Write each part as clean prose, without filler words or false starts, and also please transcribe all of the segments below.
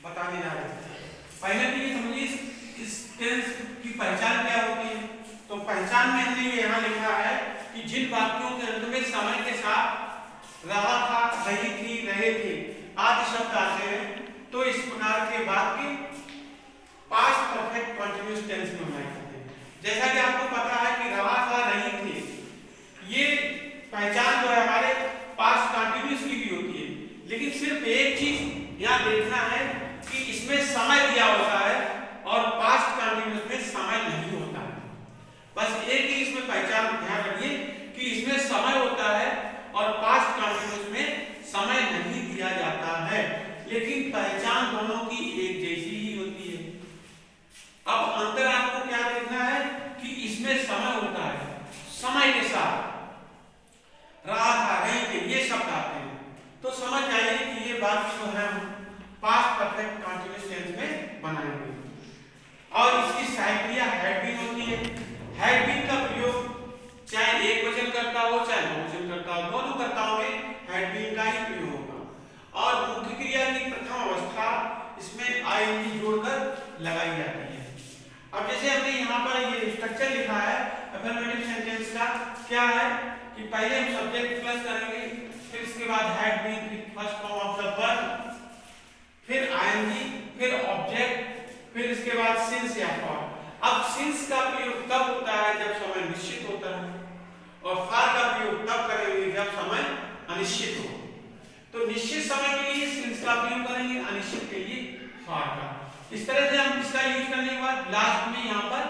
बताने जा रहे थे। पहले तो ये समझिए इस टेंस की पहचान क्या होती है। तो पहचान में हमने ये यहाँ लिखा है कि जिन वाक्यों के अंत में समय के साथ रहा था, रही थी, रहे थे आदि शब्द आते हैं, तो इस प्रकार के वाक्य पास्ट परफेक्ट कंटीन्यूअस टेंस में बनाए जाते हैं। जैसा कि आपको पता है कि रहा था, रही थी, ये पहचान जो है हमारे पास्ट कंटीन्यूअस की भी होती है, लेकिन सिर्फ एक चीज यहाँ देखना है कि इसमें समय दिया होता है और पास्ट कंटीन्यूअस में समय नहीं होता है। बस एक ही इसमें पहचान ध्यान रखिए कि इसमें समय होता है और पास्ट कंटीन्यूअस में समय नहीं दिया जाता है, लेकिन पहचान दोनों की एक जैसी ही होती है। अब अंतर आपको क्या देखना है कि इसमें समय होता है, समय के साथ रहा था, रही थी ये शब्द आते हैं, तो समझ जाइए कि ये बात जो है पास्ट परफेक्ट कंटीन्यूअस टेंस में बनाएंगे। और इसकी सहायक्रिया हैड बीन होती है। हैड बीन का प्रयोग चाहे एक वचन करता हो चाहे बहुवचन करता हो, दोनों कर्ताओं में हैड बीन का ही प्रयोग होगा। और मुख्य क्रिया की प्रथम अवस्था इसमें आईएनजी जोड़कर लगाई जाती है। अब जैसे हमने यहाँ पर ये स्ट्रक्चर लिखा है अफर्मेटिव सेंटेंस का, क्या है कि पहले हम सब्जेक्ट प्लस करेंगे, फिर इसके बाद हैड बीन, फिर first form of the verb, फिर आईएनजी, फिर ऑब्जेक्ट, फिर इसके बाद सिंस या फॉर। अब सिंस का प्रयोग तब होता है जब समय निश्चित होता है और फॉर का प्रयोग तब करेंगे जब समय अनिश्चित हो। तो निश्चित समय के लिए सिंस का प्रयोग करेंगे, अनिश्चित के लिए फॉर का। इस तरह से हम इसका यूज करने के बाद लास्ट में यहाँ पर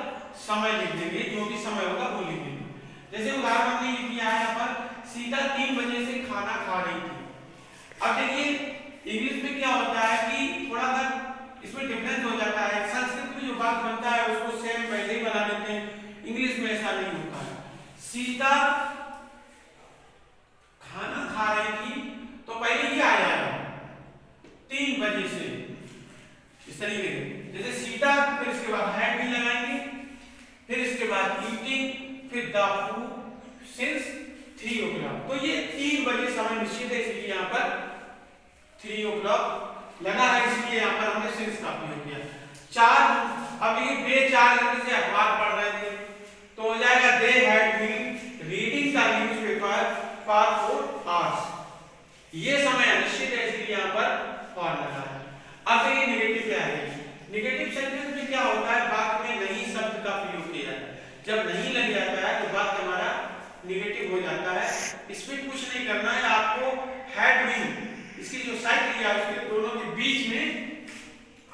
समय लिख देंगे, जो भी समय होगा वो लिख देंगे। जैसे उदाहरण हमने ये दिया है यहाँ पर सीता 3 बजे से खाना खा रही थी। अब देखिए इंग्लिश में क्या होता है कि थोड़ा सा इसमें डिफरेंस हो जाता है। संस्कृत में जो बात बनता है उसको सेम वैसे ही बना देते हैं, इंग्लिश में ऐसा नहीं होता है। सीता खाना खा रही थी तो पहले ये आ जाएगा 3 बजे से, इस तरीके से। जैसे सीता, फिर इसके बाद हैड भी लगाएंगे, फिर इसके बाद ईटिंग, फिर द फूड सिंस 3 o'clock। तो ये 3 बजे समय निश्चित है, इसलिए यहाँ पर 3 o'clock लगा है, इसलिए यहाँ पर हमने सिंस का प्रयोग किया। 4 अब ये बे 4 घंटे से अखबार पढ़ रहे थे तो हो जाएगा they had been reading the newspaper for 4 hours। ये समय अनिश्चित है, इसलिए यहाँ पर फॉर लगा है। अब देखिए नेगेटिव क्या है। नेगेटिव सेंटेंस में क्या होता है, वाक्य में नहीं शब्द का प्रयोग किया जाता है। जब नहीं लग जाता है तो वाक्य हमारा नेगेटिव हो जाता है। इसमें कुछ नहीं करना है आपको, हैड बीन इसकी जो साइड किया उसके दोनों के बीच में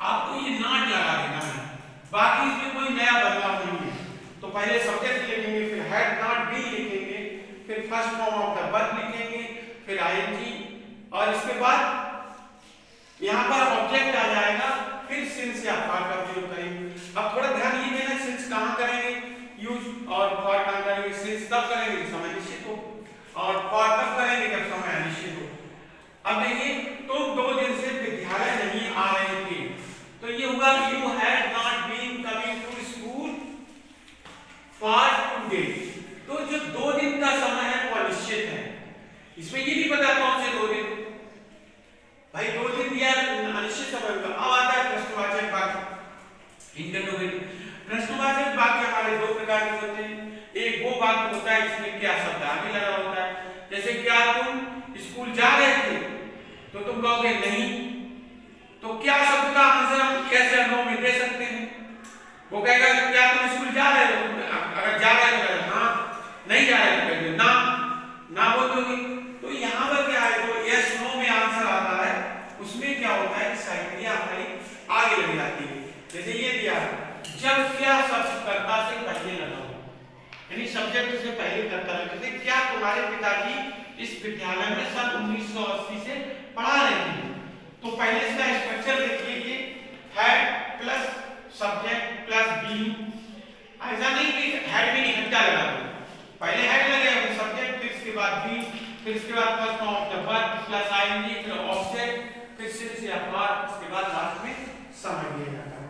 आपको ये नॉट लगा देना है, बाकी इसमें कोई नया बदलाव नहीं है। तो पहले सब्जेक्ट लिखेंगे, फिर हैड नॉट बीन लिखेंगे, फिर first form of the verb लिखेंगे, फिर आईएनजी, और इसके बाद यहाँ पर ऑब्जेक्ट आ जाएगा, फिर सिंस या फॉर का प्रयोग करेंगे। अब थोड़ा ध्यान ये देना, सिंस कहाँ करेंगे यूज और फॉर कहाँ करेंगे। सिंस तब करेंगे जब समय निश्चित हो और फॉर तब करेंगे जब समय अनिश्चित हो। अब देखिए तुम 2 दिन से विद्यालय नहीं आ रहे थे, तो ये हुआ you had not been coming to school for 2 days। तो जो 2 दिन का समय है वो अनिश्चित है। इसमें ये नहीं पता कौन से 2 दिन, भाई 2 दिन दिया अनिश्चित समय का। अब आता है प्रश्नवाचक वाक्य, इंटरोगेटिव। प्रश्नवाचक वाक्य हमारे 2 प्रकार के होते हैं। एक वो वाक्य होता है जिसमें क्या शब्द आगे लगा होता है, जैसे क्या तुम स्कूल जा रहे थे, तो तुम कहोगे नहीं, तो क्या शब्द का आंसर हम यस या नो में दे सकते हैं। वो कहेगा क्या तुम स्कूल जा रहे हो, अगर जा रहे हो तो हाँ, नहीं जा रहे तो कहेंगे ना, ना बोल दोगे। तो यहाँ पर क्या है, जो यस नो में आंसर आता है उसमें क्या होता है, साइक्रिया हमारी आगे लग जाती है। जैसे ये दिया जब क्या शब्द कर्ता से पहले लगा हो, यानी सब्जेक्ट से पहले कर्ता लगा। जैसे क्या तुम्हारे पिताजी इस विद्यालय में सन 1980 से पढ़ा रहे थे, तो पहले इसका स्ट्रक्चर देखिए, ये had plus subject plus being. ऐसा नहीं कि हैड भी इकट्ठा लगा दो, पहले हैड लगेगा, फिर सब्जेक्ट, फिर इसके बाद बी, फिर इसके बाद first form of the verb plus ING, फिर ऑब्जेक्ट, फिर सिंस या फॉर, इसके बाद लास्ट में समय दिया जाता है।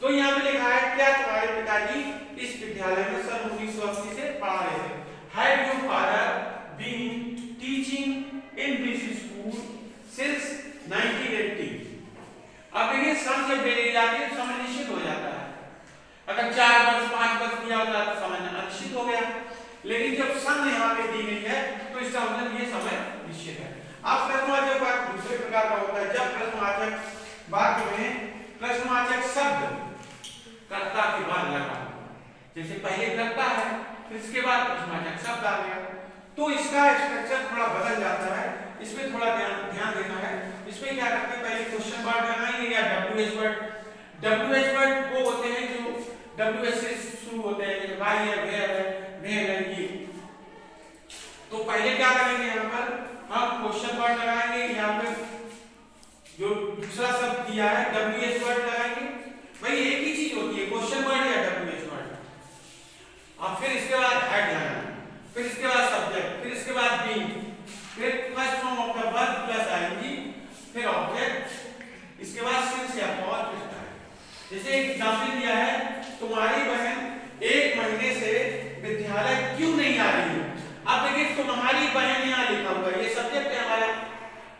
तो यहाँ पे लिखा है क्या तुम्हारे पिताजी इस विद्यालय में सन 1980 से पढ़ा रहे थे। Had your father been teaching in this school since 1980। अगर 4 वर्ष 5 वर्ष दिया होता तो समय अनिश्चित हो गया, लेकिन जब सन यहाँ पे दी गई है तो इसका मतलब ये समय निश्चित है। अब प्रश्नवाचक वाक्य दूसरे प्रकार का होता है, जब प्रश्नवाचक वाक्य में प्रश्नवाचक शब्द कर्ता के बाद लगा, जैसे पहले कर्ता है फिर इसके बाद प्रश्नवाचक शब्द आ गया, तो इसका स्ट्रक्चर थोड़ा बदल जाता है। इसमें थोड़ा ध्यान देना है। इसमें क्या करते हैं, पहले क्वेश्चन वर्ड लगाएंगे या डब्ल्यूएच वर्ड। डब्ल्यूएच वर्ड वो होते हैं जो डब्ल्यूएच से शुरू होते हैं, जैसे भाई है, वेयर है, मेल है, ये। तो पहले क्या करेंगे, यहाँ पर हम क्वेश्चन वर्ड लगाएंगे, यहाँ पर जो दूसरा शब्द दिया है डब्ल्यूएच वर्ड लगाएंगे। भाई एक ही चीज होती है, क्वेश्चन वर्ड या डब्ल्यूएच वर्ड। और फिर इसके बाद हेड लगाना, फिर इसके बाद सब्जेक्ट, फिर इसके बाद बीइंग, फिर first form of the verb plus ING, फिर ऑब्जेक्ट, इसके बाद सिंस या फॉर फिर है। जैसे एक एग्जांपल दिया है, तुम्हारी बहन 1 महीने से विद्यालय क्यों नहीं आ रही है। अब देखिए तुम्हारी बहन यहाँ लिखा हुआ है, ये सब्जेक्ट है हमारा,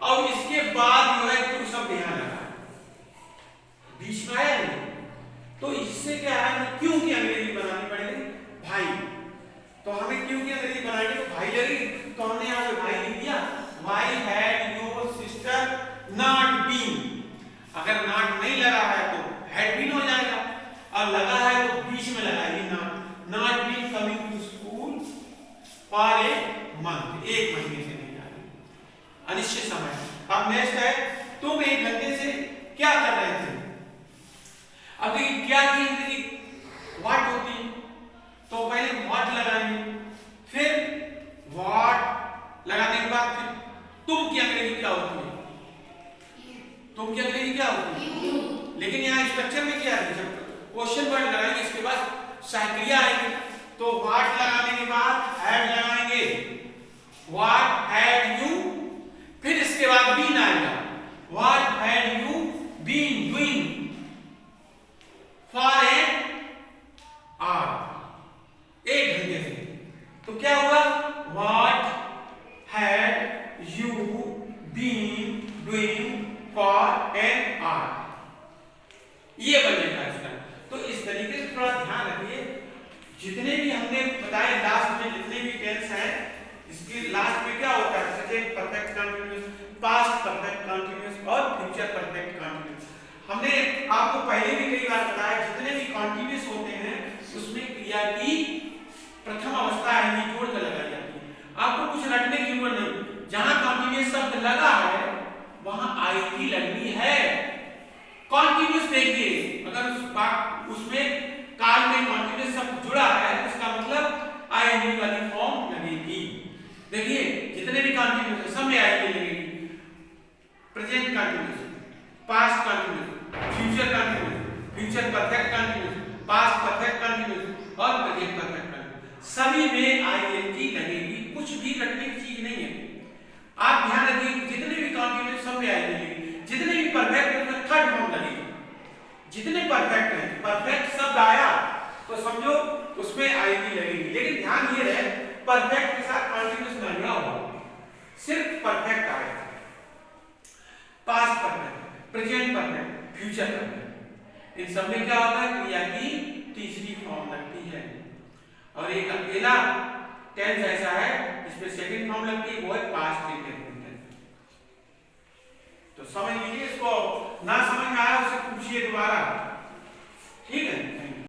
और इसके बाद जो है तुम शब्द यहाँ लगा बीच में आया नहीं, तो इससे क्या है, क्यों की अंग्रेजी बनानी पड़ेगी भाई। तो हमें क्यों की अंग्रेजी बनाएंगे तो भाई लगेगी, तो हमने यहाँ पे भाई लिख दिया, why had your sister not been. अगर नॉट नहीं लगा है तो हैड बीन हो जाएगा, और लगा है तो बीच में लगाएंगे not been coming to school for a month, 1 महीने से नहीं आ रही, अनिश्चित समय। अब नेक्स्ट है, तुम 1 घंटे से क्या कर रहे थे। अब देखिए क्या की अंग्रेजी व्हाट होती है, तो पहले व्हाट लगाएंगे, फिर व्हाट लगाने के बाद फिर तुम की अंग्रेजी क्या होती है, तुम की अंग्रेजी क्या होती है। लेकिन यहाँ स्ट्रक्चर में क्या है, जब क्वेश्चन वर्ड लगाएंगे इसके बाद सहायक्रिया आएगी, तो व्हाट लगाने के बाद हैड लगाएंगे, व्हाट हैड यू, फिर इसके बाद बीन आएगा, what had you been doing for an hour, 1 घंटे से। तो क्या हुआ, what had you been doing for an hour, ये बनेगा इसका। तो इस तरीके से थोड़ा ध्यान रखिए, जितने भी हमने बताए लास्ट में जितने भी टेंस हैं, इसके लास्ट में क्या होता है, present perfect continuous, past perfect continuous और फ्यूचर परफेक्ट कंटीन्यूअस। हमने आपको पहले भी कई बार बताया, जितने भी कंटीन्यूअस होते हैं उसमें क्रिया की प्रथम अवस्था आएगी जोड़ कर लगाई जाती है। आपको कुछ रटने की जरूरत नहीं, जहां कंटीन्यूअस शब्द लगा है वहां आईएनजी लगनी है। कंटीन्यूअस देखिए, अगर उसमें काल में कंटीन्यूअस शब्द जुड़ा है तो इसका मतलब आईएनजी वाली फॉर्म लगेगी। देखिए जितने भी कंटीन्यूअस सब में आईएनजी लगेगी, present continuous, past continuous, future continuous, future perfect continuous, past perfect continuous और प्रेजेंट परफेक्ट कंटीन्यूअस, सभी में आईएनजी लगेगी। कुछ भी रटने की चीज नहीं है। आप ध्यान रखिए, जितने भी कंटीन्यूअस सब में आईएनजी लगेगी, जितने भी परफेक्ट उसमें थर्ड फॉर्म लगेगी। जितने परफेक्ट हैं, परफेक्ट शब्द आया तो समझो उसमें आईएनजी लगेगी। लेकिन ध्यान ये रहे, परफेक्ट के साथ कंटीन्यूअस ना जुड़ा हो, सिर्फ परफेक्ट आएगा। Past perfect, present perfect, future perfect, इन सब में क्या होता है, क्रिया की तीसरी फॉर्म लगती है। और एक अकेला टेंस ऐसा है इसमें सेकंड फॉर्म लगती है, वो है पास्ट इंडेफिनिट टेंस। तो समझ लीजिए, इसको ना